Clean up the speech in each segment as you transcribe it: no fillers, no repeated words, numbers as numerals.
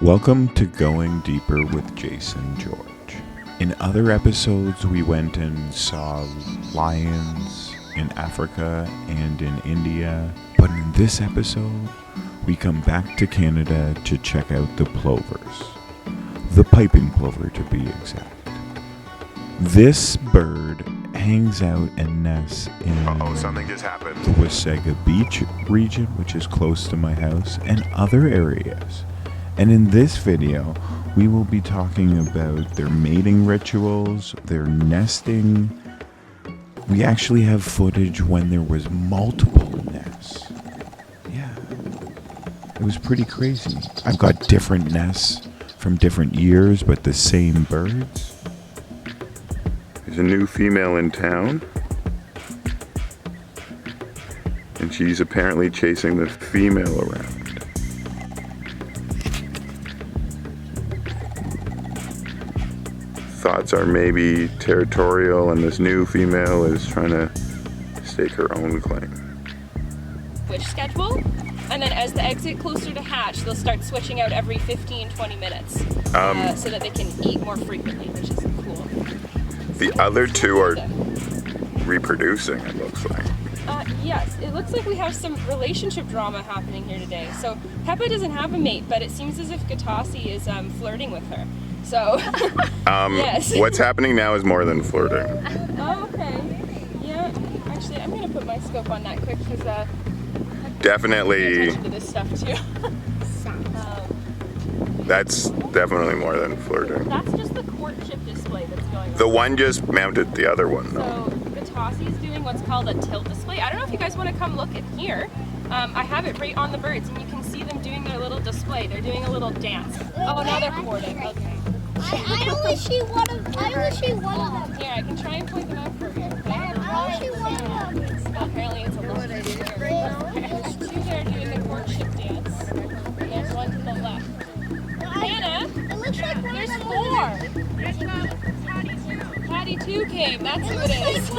Welcome to Going Deeper with Jason George. In other episodes, we went and saw lions in Africa and in India. But in this episode, we come back to Canada to check out the plovers. The piping plover, to be exact. This bird hangs out and nests in Something just happened. the Wasaga Beach region, which is close to my house, and other areas. And in this video, we will be talking about their mating rituals, their nesting. We actually have footage when there was multiple nests. Yeah, it was pretty crazy. I've got different nests from different years, but the same birds. There's a new female in town, and she's apparently chasing the female around. Thoughts are maybe territorial, and this new female is trying to stake her own claim. Switch schedule, and then as the eggs get closer to hatch, they'll start switching out every 15-20 minutes so that they can eat more frequently, which is cool. The other two are reproducing, it looks like. Yes, it looks like we have some relationship drama happening here today. So Peppa doesn't have a mate, but it seems as if Gatassi is flirting with her. So, yes. What's happening now is more than flirting. Oh, okay. Yeah, actually, I'm going to put my scope on that quick because Definitely, attention to this stuff too. that's definitely more than flirting. That's just the courtship display that's going on. The one just mounted the other one, though. So Gatassi's doing what's called a tilt display. I don't know if you guys want to come look at here. I have it right on the birds, and you can see them doing their little display. They're doing a little dance. Oh, now they're courting. Okay. I only see one of them. Here, I can try and point them out for you. Okay? I only see one of them. Apparently, it's a little bit There's two there doing the courtship dance. And there's one to the left. Hannah, It looks like one there's of them. four. Patty 2 came. That's who it is.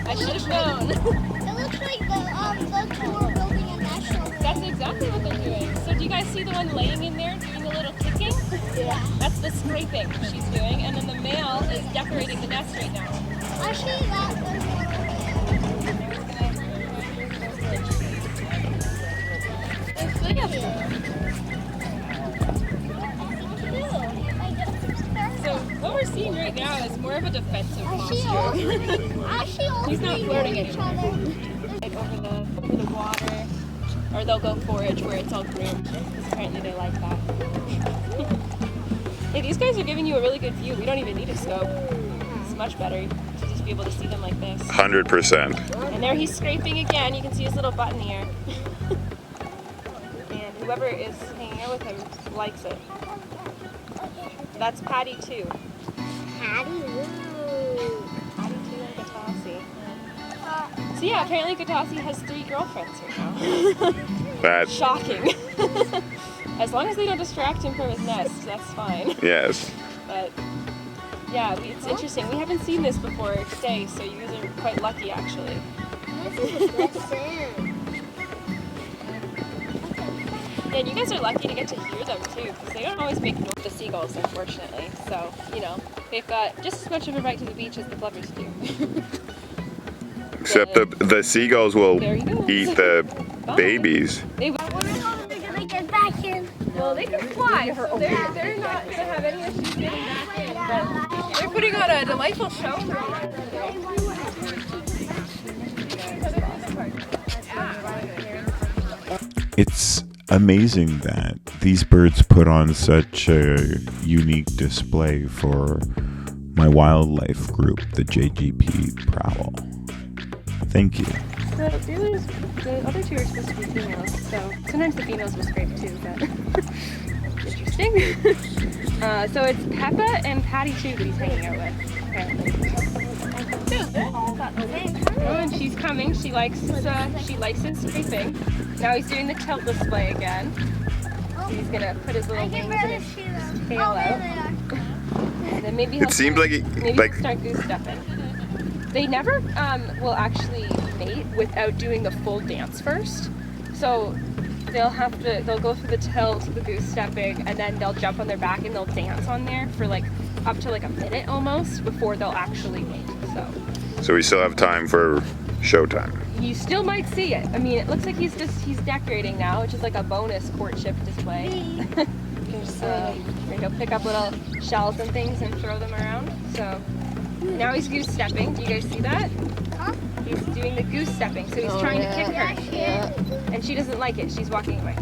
I should have known. It looks like the two are building a national. That's exactly what they're doing. So do you guys see the one laying in there doing a little kicking? Yeah. That's the scraping she's doing. And then the male is decorating the nest right now. I see that one. There's three of them. So what we're seeing right now is more of a defensive posture. He's not flirting anymore. Like over the water, or they'll go forage where it's all groomed, because apparently they like that. Hey, these guys are giving you a really good view. We don't even need a scope. It's much better to just be able to see them like this. 100%. And there he's scraping again. You can see his little button here. And whoever is hanging out with him likes it. That's Patty 2. Patty, Patty 2 and Gatassi. So yeah, apparently Gatassi has 3 girlfriends right now. That, Shocking. As long as they don't distract him from his nest, that's fine. yes. But yeah, it's interesting. We haven't seen this before today, so you guys are quite lucky actually. This is a good sound. Yeah, and you guys are lucky to get to hear them too, because they don't always make noise, the seagulls, unfortunately. So, you know, they've got just as much of a right to the beach as the plovers do. Except the seagulls will There you go. eat the Bye. babies. They I wonder how they're gonna get back in. Well, they can fly, so they're not going to have any issues getting back in. But they're putting on a delightful show. It's amazing that these birds put on such a unique display for my wildlife group, the JGP Prowl. Thank you. So the other two are supposed to be females, so sometimes the females will scrape too, but interesting. So it's Peppa and Patty 2 that he's hanging out with, apparently. Oh, and she's coming. She likes his scraping. Now he's doing the tilt display again. He's gonna put his little wings and his tail out. And then maybe he'll seems like he'll start goose stuffing. They never will actually mate without doing the full dance first. So they'll go through the tilt, the goose stepping, and then they'll jump on their back and they'll dance on there for like up to like a minute almost before they'll actually mate. So we still have time for showtime. You still might see it. I mean, it looks like he's decorating now, which is like a bonus courtship display. He'll pick up little shells and things and throw them around. So now he's goose stepping. Do you guys see that? Huh? He's doing the goose stepping, so he's trying to kick her. And she doesn't like it. She's walking away.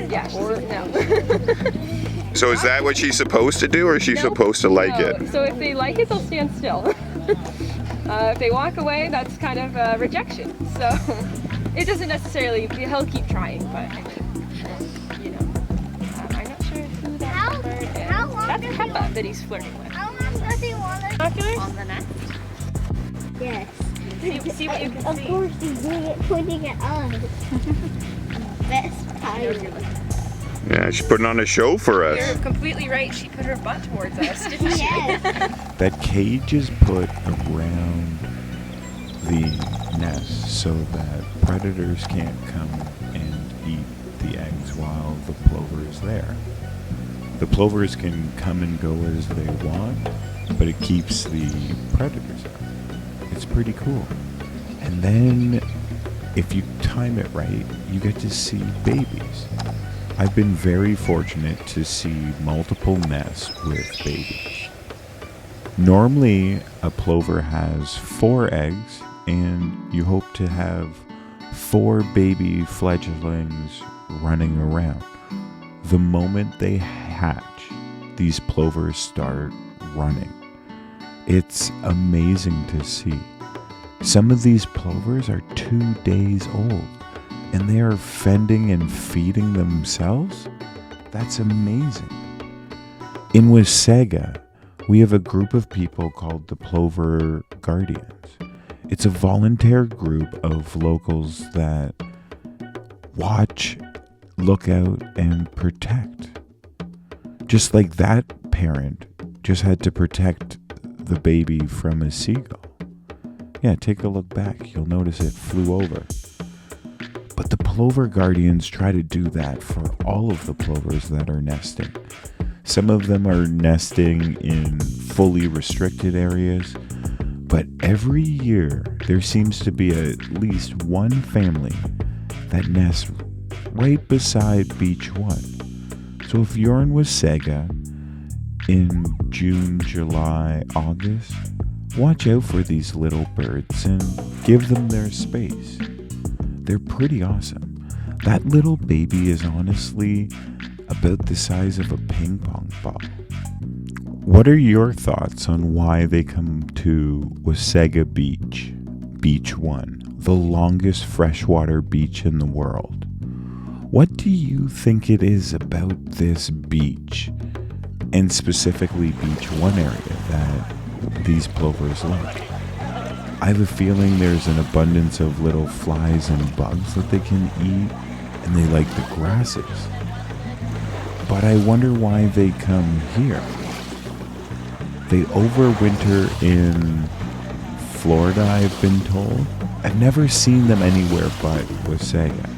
Yeah, she doesn't know. So is that what she's supposed to do, or is she supposed to like it? So if they like it, they'll stand still. If they walk away, that's kind of a rejection. So it doesn't necessarily, he'll keep trying, but you know, I'm not sure who that bird is. That's Peppa that he's flirting with. How long does he want to Binoculars? on the nest? Yes. See what you can Of see. course he's doing it, putting it on. Best time. Yeah, she's putting on a show for us. You're completely right. She put her butt towards us, didn't she? Yes. That cage is put around the nest so that predators can't come and eat the eggs while the plover is there. The plovers can come and go as they want, but it keeps the predators out. It's pretty cool. And then, if you time it right, you get to see babies. I've been very fortunate to see multiple nests with babies. Normally, a plover has 4 eggs, and you hope to have 4 baby fledglings running around. The moment they hatch, these plovers start running. It's amazing to see. Some of these plovers are 2 days old, and they are fending and feeding themselves? That's amazing. In Wasaga, we have a group of people called the Plover Guardians. It's a volunteer group of locals that watch, look out, and protect. Just like that parent just had to protect the baby from a seagull. Yeah, take a look back. You'll notice it flew over. But the Plover Guardians try to do that for all of the plovers that are nesting. Some of them are nesting in fully restricted areas, but every year there seems to be at least one family that nests right beside Beach 1. So if you're in Wasaga in June, July, August, watch out for these little birds and give them their space. They're pretty awesome. That little baby is honestly about the size of a ping pong ball. What are your thoughts on why they come to Wasaga Beach, Beach 1, the longest freshwater beach in the world? What do you think it is about this beach, and specifically Beach 1 area, that these plovers like? I have a feeling there's an abundance of little flies and bugs that they can eat, and they like the grasses. But I wonder why they come here. They overwinter in Florida, I've been told. I've never seen them anywhere but Wasaga.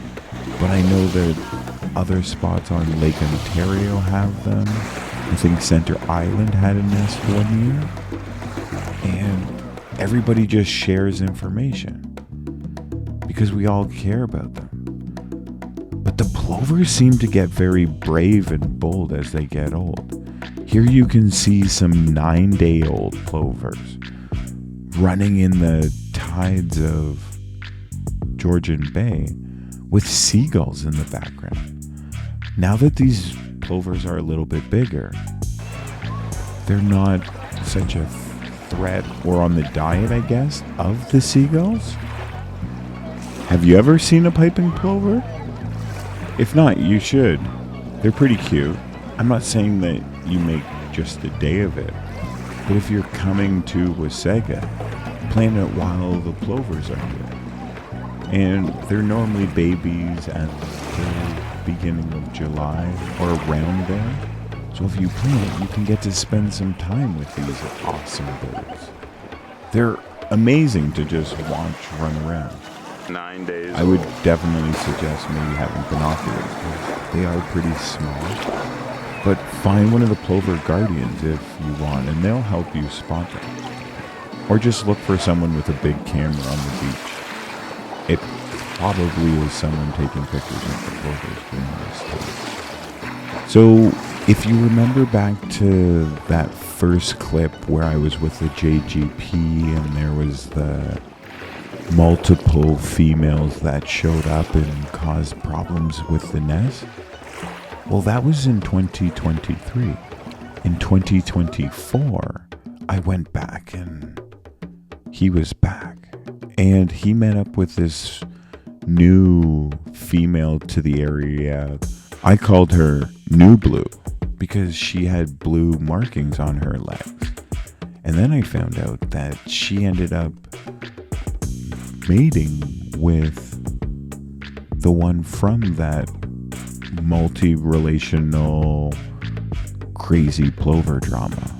But I know that other spots on Lake Ontario have them. I think Center Island had a nest one year. And everybody just shares information because we all care about them. But the plovers seem to get very brave and bold as they get old. Here you can see some 9-day-old plovers running in the tides of Georgian Bay with seagulls in the background. Now that these plovers are a little bit bigger, they're not such a threat or on the diet, I guess, of the seagulls. Have you ever seen a piping plover? If not, you should. They're pretty cute. I'm not saying that you make just a day of it, but if you're coming to Wasaga, plan it while the plovers are here. And they're normally babies at the beginning of July or around there. So if you plan it, you can get to spend some time with these awesome birds. They're amazing to just watch run around. 9 days. I would definitely suggest maybe having binoculars because they are pretty small. But find one of the plover guardians if you want, and they'll help you spot them. Or just look for someone with a big camera on the beach. It probably is someone taking pictures of the plovers during this time. So, if you remember back to that first clip where I was with the JGP and there was the multiple females that showed up and caused problems with the nest, well, that was in 2023. In 2024, I went back and he was back. And he met up with this new female to the area. I called her New Blue because she had blue markings on her legs. And then I found out that she ended up mating with the one from that multi-relational crazy plover drama.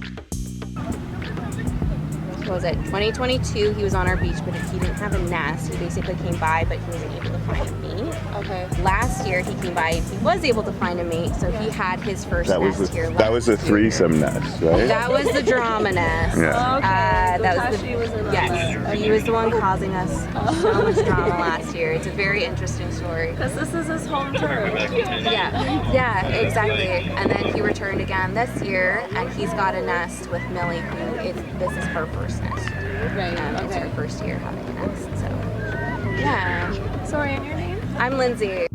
What was it, 2022, he was on our beach, but he didn't have a nest. He basically came by, but he wasn't able to find a mate. Okay. Last year, he came by, he was able to find a mate, so he had his first nest here. That was a threesome nest, right? That was the drama nest. Yeah. Okay. That was Tashi was in on yes, that. he was the one causing us so much drama last year. It's a very interesting story. Because this is his home turf. Yeah, exactly. And then he returned again this year, and he's got a nest with Millie, this is her first nest. Right. It's her first year having a nest, so yeah. Sorry, and your name? I'm Lindsay.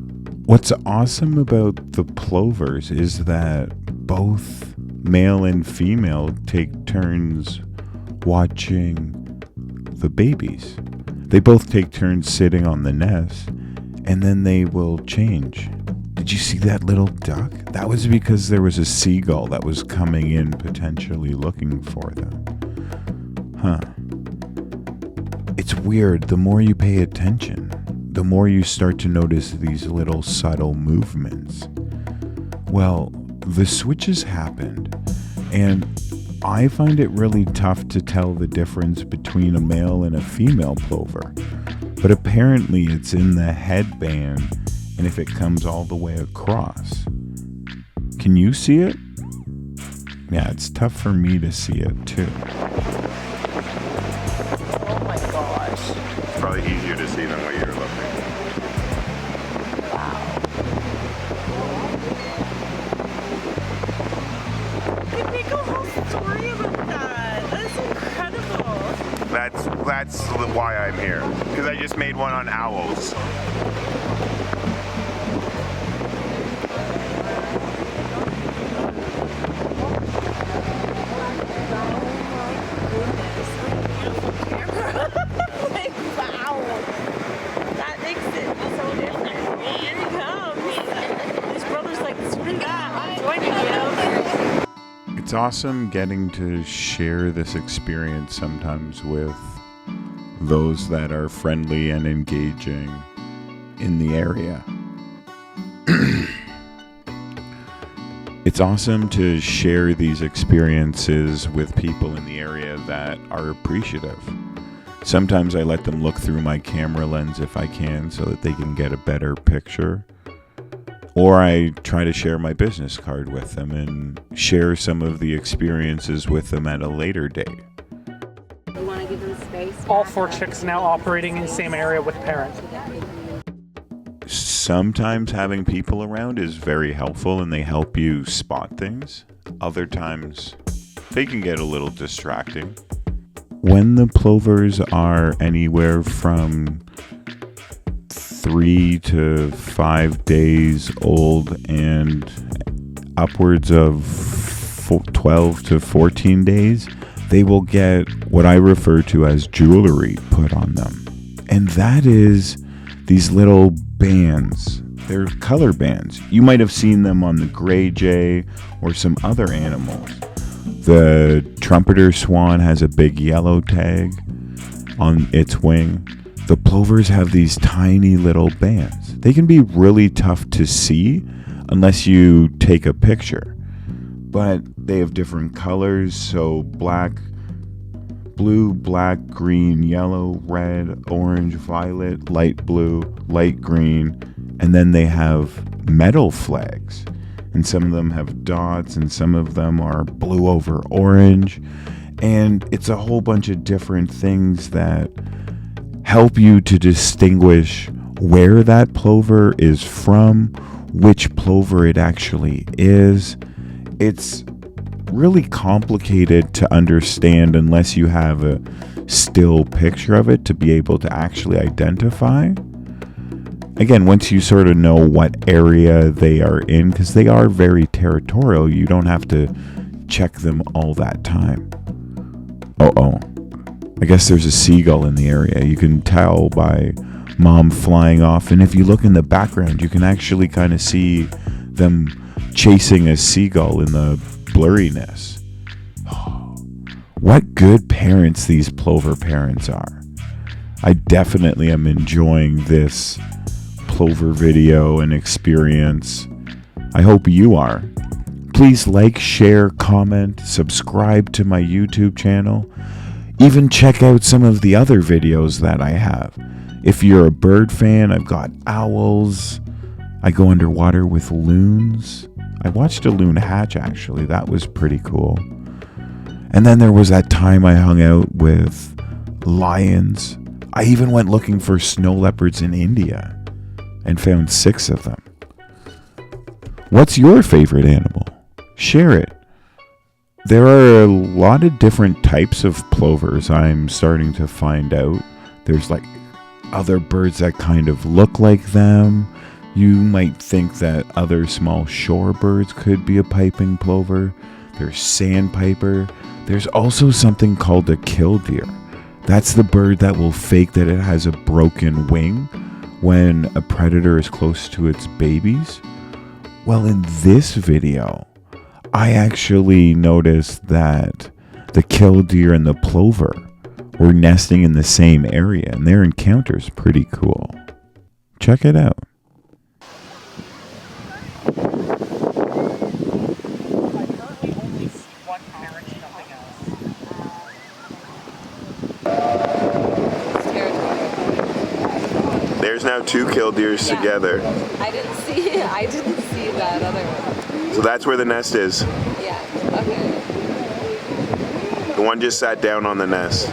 What's awesome about the plovers is that both male and female take turns watching the babies. They both take turns sitting on the nest, and then they will change. Did you see that little duck? That was because there was a seagull that was coming in potentially looking for them. Huh. It's weird. The more you pay attention, the more you start to notice these little subtle movements. Well, the switches happened, and I find it really tough to tell the difference between a male and a female plover. But apparently it's in the headband and if it comes all the way across. Can you see it? Yeah, it's tough for me to see it too. Oh my gosh. It's probably easier to see than what you're looking. You can make a whole story about that. That's incredible. That's why I'm here. Because I just made one on owls. Like, wow. That makes it so different. Here he comes. His brother's like, screw that. I'm joining you. It's awesome getting to share this experience sometimes with those that are friendly and engaging in the area. It's awesome to share these experiences with people in the area that are appreciative. Sometimes I let them look through my camera lens if I can so that they can get a better picture. Or I try to share my business card with them and share some of the experiences with them at a later date. We want to give them space. All 4 chicks now operating in the same area with parent. Sometimes having people around is very helpful and they help you spot things. Other times they can get a little distracting. When the plovers are anywhere from 3 to 5 days old and upwards of 12 to 14 days, they will get what I refer to as jewelry put on them. And that is these little bands. They're color bands. You might have seen them on the gray jay or some other animals. The trumpeter swan has a big yellow tag on its wing. The plovers have these tiny little bands. They can be really tough to see unless you take a picture. But they have different colors, so black blue, black, green, yellow, red, orange, violet, light blue, light green, and then they have metal flags. And some of them have dots, and some of them are blue over orange. And it's a whole bunch of different things that help you to distinguish where that plover is from, which plover it actually is. It's really complicated to understand unless you have a still picture of it to be able to actually identify. Again, once you sort of know what area they are in, because they are very territorial, you don't have to check them all that time. Oh, I guess there's a seagull in the area. You can tell by Mom flying off, and if you look in the background, you can actually kind of see them chasing a seagull in the blurriness. What good parents these plover parents are. I definitely am enjoying this plover video and experience. I hope you are. Please like, share, comment, subscribe to my YouTube channel. Even check out some of the other videos that I have. If you're a bird fan, I've got owls. I go underwater with loons. I watched a loon hatch, actually. That was pretty cool. And then there was that time I hung out with lions. I even went looking for snow leopards in India and found 6 of them. What's your favorite animal? Share it. There are a lot of different types of plovers I'm starting to find out. There's like other birds that kind of look like them. You might think that other small shorebirds could be a piping plover. There's sandpiper. There's also something called a killdeer. That's the bird that will fake that it has a broken wing when a predator is close to its babies. Well, in this video, I actually noticed that the killdeer and the plover were nesting in the same area, and their encounter's pretty cool. Check it out. There's now 2 killdeers together. I didn't see that other one. So that's where the nest is. Yeah, okay. The one just sat down on the nest.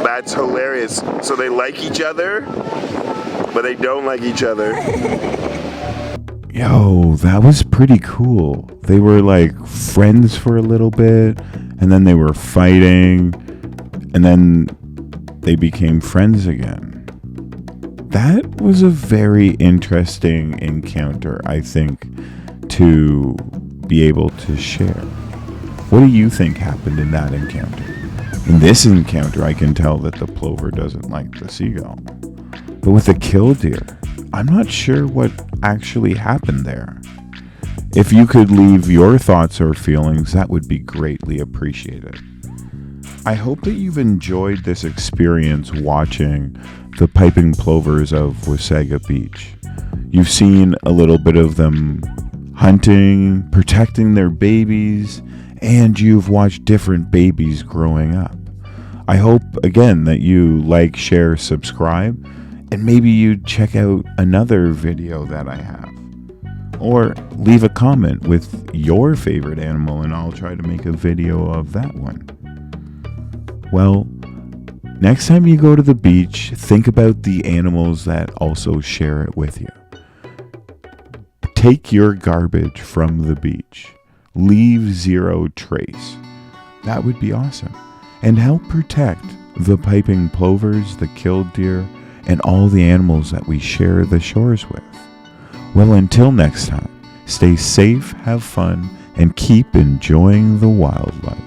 That's hilarious. So they like each other, but they don't like each other. Yo, that was pretty cool. They were like friends for a little bit, and then they were fighting, and then they became friends again. That was a very interesting encounter, I think, to be able to share. What do you think happened in that encounter? In this encounter, I can tell that the plover doesn't like the seagull. But with the killdeer, I'm not sure what actually happened there. If you could leave your thoughts or feelings, that would be greatly appreciated. I hope that you've enjoyed this experience watching the piping plovers of Wasaga Beach. You've seen a little bit of them hunting, protecting their babies, and you've watched different babies growing up. I hope, again, that you like, share, subscribe, and maybe you check out another video that I have. Or leave a comment with your favorite animal, and I'll try to make a video of that one. Well, next time you go to the beach, think about the animals that also share it with you. Take your garbage from the beach. Leave 0 trace. that would be awesome. And help protect the piping plovers, the killdeer, and all the animals that we share the shores with. Well, until next time, stay safe, have fun, and keep enjoying the wildlife.